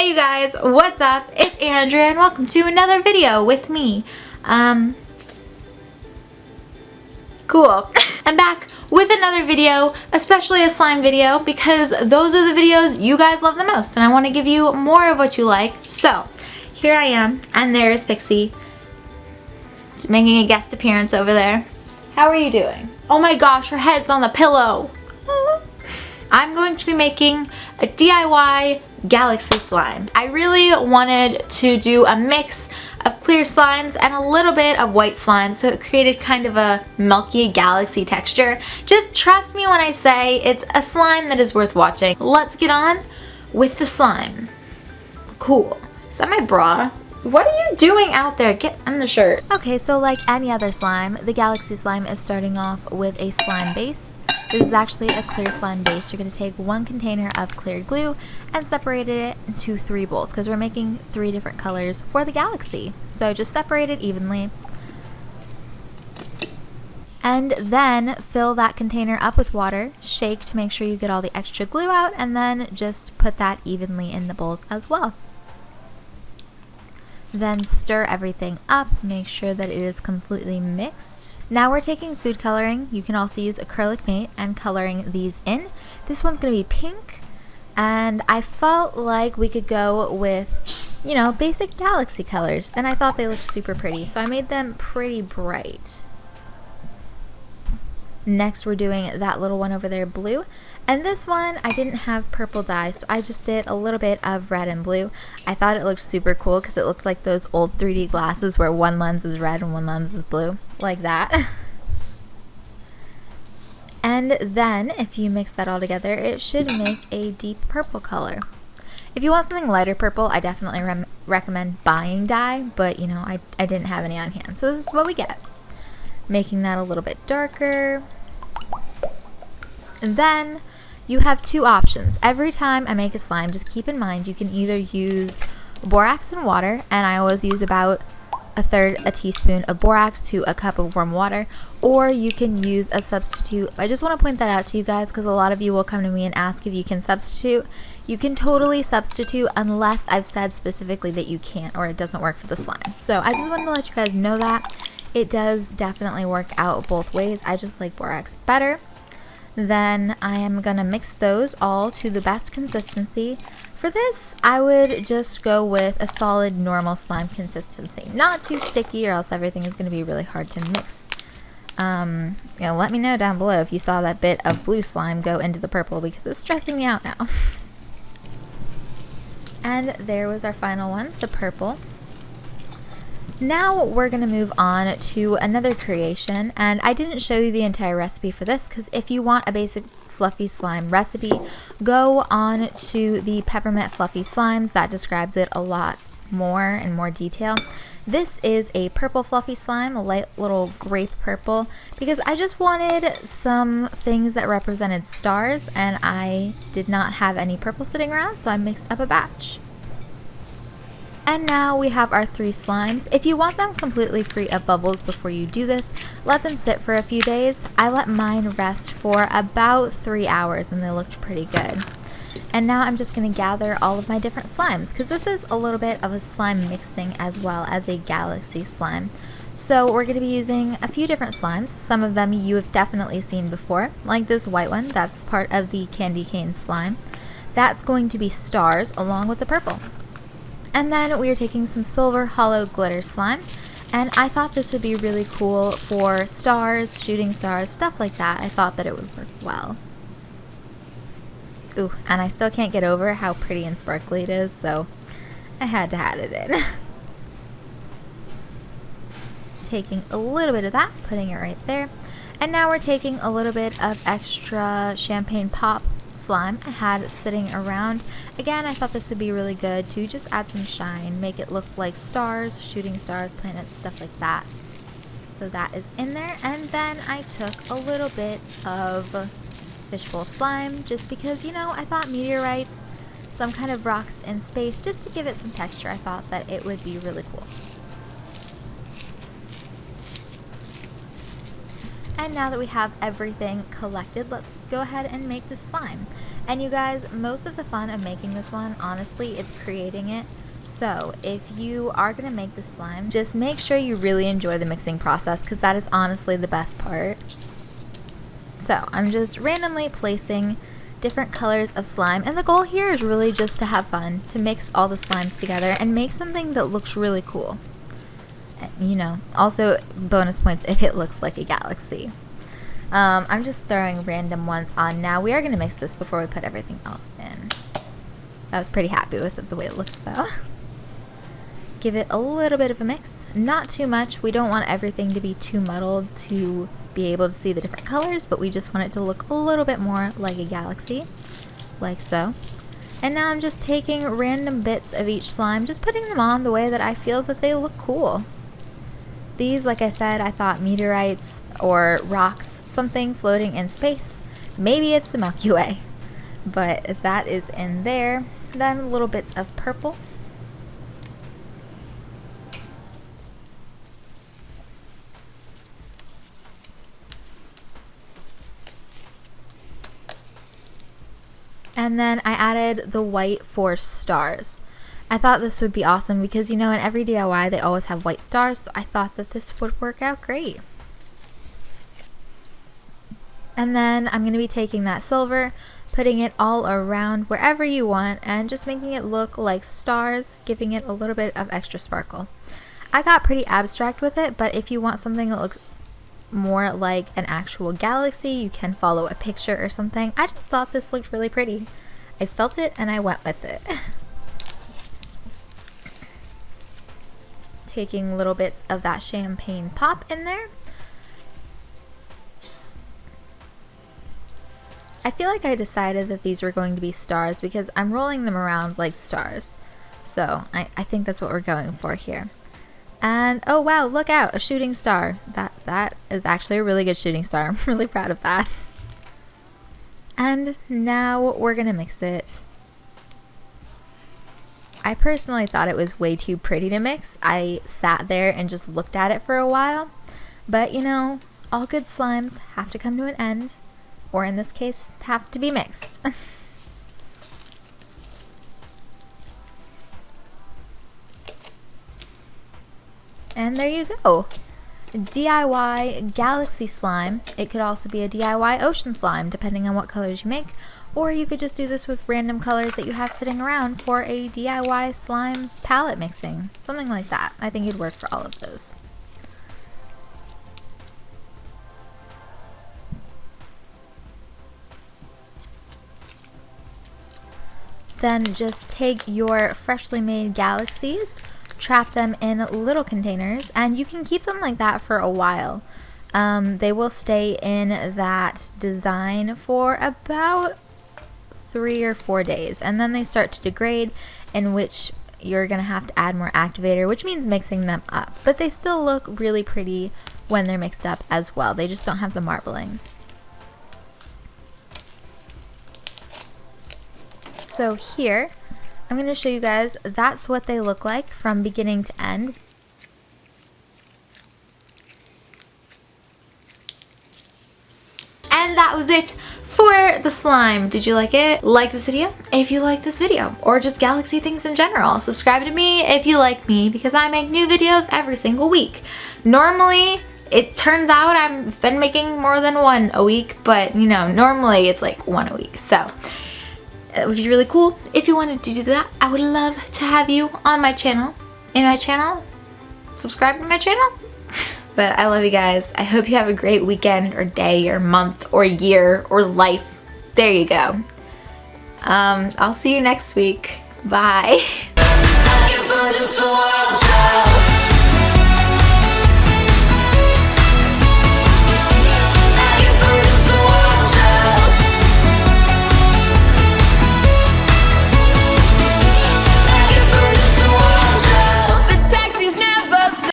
Hey you guys, what's up? It's Andrea and welcome to another video with me. Cool. I'm back with another video, especially a slime video, because those are the videos you guys love the most and I want to give you more of what you like. So, here I am, and there's Pixie, just making a guest appearance over there. How are you doing? Oh my gosh, her head's on the pillow. I'm going to be making a DIY galaxy slime. I really wanted to do a mix of clear slimes and a little bit of white slime, so it created kind of a milky galaxy texture. Just trust me when I say it's a slime that is worth watching. Let's get on with the slime. Cool. Is that my bra? What are you doing out there? Get in the shirt. Okay, so like any other slime, the galaxy slime is starting off with a slime base. This is actually a clear slime base. You're going to take one container of clear glue and separate it into 3 bowls because we're making 3 different colors for the galaxy. So just separate it evenly. And then fill that container up with water, shake to make sure you get all the extra glue out, and then just put that evenly in the bowls as well. Then stir everything up, make sure that it is completely mixed. Now we're taking food coloring. You can also use acrylic paint and coloring these in. This one's going to be pink, and I felt like we could go with, you know, basic galaxy colors, and I thought they looked super pretty, so I made them pretty bright. Next we're doing that little one over there, blue. And this one, I didn't have purple dye, so I just did a little bit of red and blue. I thought it looked super cool because it looked like those old 3D glasses where one lens is red and one lens is blue, like that. And then, if you mix that all together, it should make a deep purple color. If you want something lighter purple, I definitely recommend buying dye, but you know, I didn't have any on hand, so this is what we get. Making that a little bit darker. And then you have 2 options. Every time I make a slime, just keep in mind you can either use borax and water, and I always use about 1/3 teaspoon of borax to a cup of warm water, or you can use a substitute. I just want to point that out to you guys because a lot of you will come to me and ask if you can substitute. You can totally substitute unless I've said specifically that you can't or it doesn't work for the slime. So I just wanted to let you guys know that. It does definitely work out both ways. I just like borax better. Then I am going to mix those all to the best consistency. For this, I would just go with a solid normal slime consistency. Not too sticky or else everything is going to be really hard to mix. You know, let me know down below if you saw that bit of blue slime go into the purple because it's stressing me out now. And there was our final one, the purple. Now we're going to move on to another creation, and I didn't show you the entire recipe for this because if you want a basic fluffy slime recipe, go on to the peppermint fluffy slimes. That describes it a lot more in more detail. This is a purple fluffy slime, a light little grape purple, because I just wanted some things that represented stars and I did not have any purple sitting around, so I mixed up a batch. And now we have our 3 slimes. If you want them completely free of bubbles before you do this, let them sit for a few days. I let mine rest for about 3 hours and they looked pretty good. And now I'm just going to gather all of my different slimes because this is a little bit of a slime mixing as well as a galaxy slime. So we're going to be using a few different slimes. Some of them you have definitely seen before, like this white one. That's part of the candy cane slime. That's going to be stars along with the purple. And then we are taking some silver hollow glitter slime, and I thought this would be really cool for stars, shooting stars, stuff like that. I thought that it would work well. Ooh, and I still can't get over how pretty and sparkly it is, so I had to add it in. Taking a little bit of that, putting it right there. And now we're taking a little bit of extra champagne pop slime I had sitting around. Again, I thought this would be really good to just add some shine, make it look like stars, shooting stars, planets, stuff like that. So that is in there. And then I took a little bit of fishbowl slime just because, you know, I thought meteorites, some kind of rocks in space, just to give it some texture. I thought that it would be really cool. And now that we have everything collected, let's go ahead and make the slime. And you guys, most of the fun of making this one, honestly, it's creating it. So if you are going to make this slime, just make sure you really enjoy the mixing process, because that is honestly the best part. So I'm just randomly placing different colors of slime, and the goal here is really just to have fun, to mix all the slimes together and make something that looks really cool. And, you know, also bonus points if it looks like a galaxy. I'm just throwing random ones on now. We are going to mix this before we put everything else in. I was pretty happy with it, the way it looked though. Give it a little bit of a mix, not too much. We don't want everything to be too muddled to be able to see the different colors, but we just want it to look a little bit more like a galaxy, like so. And now I'm just taking random bits of each slime, just putting them on the way that I feel that they look cool. These, like I said, I thought meteorites or rocks, something floating in space. Maybe it's the Milky Way, but that is in there. Then little bits of purple. And then I added the white for stars. I thought this would be awesome because, you know, in every DIY they always have white stars, so I thought that this would work out great. And then I'm going to be taking that silver, putting it all around wherever you want, and just making it look like stars, giving it a little bit of extra sparkle. I got pretty abstract with it, but if you want something that looks more like an actual galaxy, you can follow a picture or something. I just thought this looked really pretty. I felt it and I went with it. Taking little bits of that champagne pop in there. I feel like I decided that these were going to be stars because I'm rolling them around like stars. So I think that's what we're going for here. And oh wow, look out, a shooting star. That is actually a really good shooting star. I'm really proud of that. And now we're gonna mix it. I personally thought it was way too pretty to mix. I sat there and just looked at it for a while. But you know, all good slimes have to come to an end. Or in this case, have to be mixed. And there you go. DIY galaxy slime. It could also be a DIY ocean slime, depending on what colors you make. Or you could just do this with random colors that you have sitting around for a DIY slime palette mixing. Something like that. I think it'd work for all of those. Then just take your freshly made galaxies, trap them in little containers, and you can keep them like that for a while. They will stay in that design for about 3 or 4 days, and then they start to degrade, in which you're going to have to add more activator, which means mixing them up. But they still look really pretty when they're mixed up as well. They just don't have the marbling. So here, I'm going to show you guys, that's what they look like from beginning to end. And that was it for the slime. Did you like it? Like this video if you like this video, or just galaxy things in general. Subscribe to me if you like me, because I make new videos every single week. Normally, it turns out I've been making more than one a week, but you know, normally it's like one a week. So it would be really cool if you wanted to do that. I would love to have you on my channel, subscribe to my channel. But I love you guys. I hope you have a great weekend or day or month or year or life. There you go. I'll see you next week. Bye.